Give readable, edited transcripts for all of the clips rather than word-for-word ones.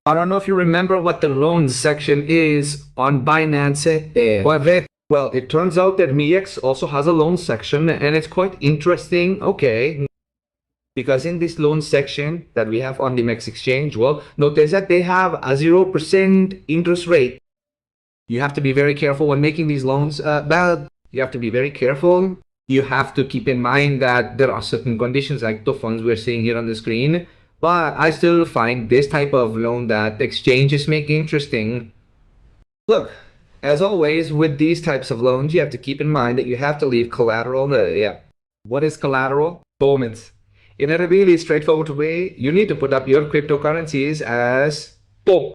I don't know if you remember what the loans section is on Binance. Well, it turns out that MEXC also has a loan section, and it's quite interesting. Okay. Because in this loan section that we have on the MEXC exchange, well, notice that they have a 0% interest rate. You have to be very careful when making these loans, but you have to be very careful. You have to keep in mind that there are certain conditions like the funds we're seeing here on the screen. But I still find this type of loan that the exchange is making interesting. Look, as always, with these types of loans, you have to keep in mind that you have to leave collateral. What is collateral? Payments. In a really straightforward way, you need to put up your cryptocurrencies as POP.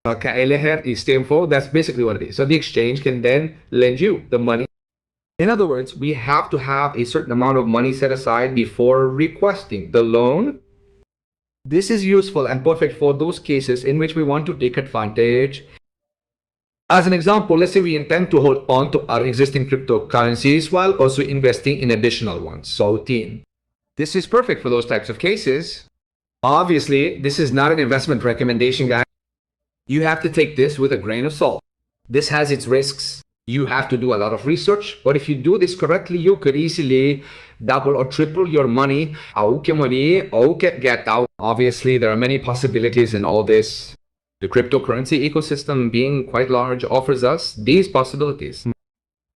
That's basically what it is. So the exchange can then lend you the money. In other words, we have to have a certain amount of money set aside before requesting the loan. This is useful and perfect for those cases in which we want to take advantage. As an example, let's say we intend to hold on to our existing cryptocurrencies while also investing in additional ones. So, this is perfect for those types of cases. Obviously, this is not an investment recommendation, guys. You have to take this with a grain of salt. This has its risks. You have to do a lot of research, but if you do this correctly, you could easily double or triple your money. Get out. Obviously, there are many possibilities in all this. The cryptocurrency ecosystem, being quite large, offers us these possibilities.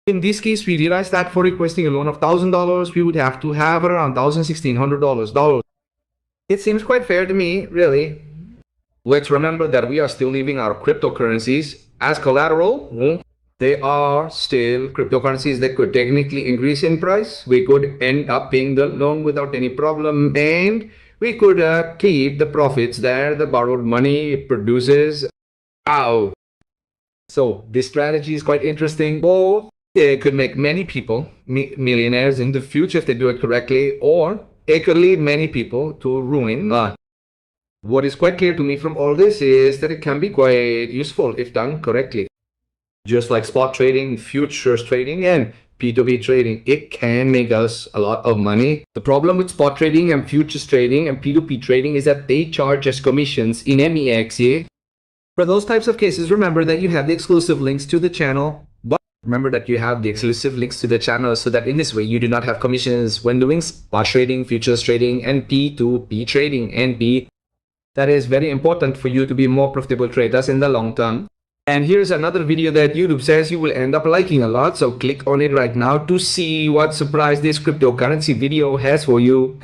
In this case, we realized that for requesting a loan of $1,000, we would have to have around $1,600. It seems quite fair to me, really. Let's remember that we are still leaving our cryptocurrencies as collateral. They are still cryptocurrencies that could technically increase in price. We could end up paying the loan without any problem, and we could keep the profits there, the borrowed money it produces. So this strategy is quite interesting. Both it could make many people millionaires in the future if they do it correctly, or it could lead many people to ruin. What is quite clear to me from all this is that it can be quite useful if done correctly. Just like spot trading, futures trading, and P2P trading, it can make us a lot of money. The problem with spot trading and futures trading and P2P trading is that they charge us commissions in MEXC. For those types of cases, remember that you have the exclusive links to the channel. But remember that you have the exclusive links to the channel so that in this way you do not have commissions when doing spot trading, futures trading, and P2P trading. That is very important for you to be more profitable traders in the long term. And here's another video that YouTube says you will end up liking a lot, so click on it right now to see what surprise this cryptocurrency video has for you.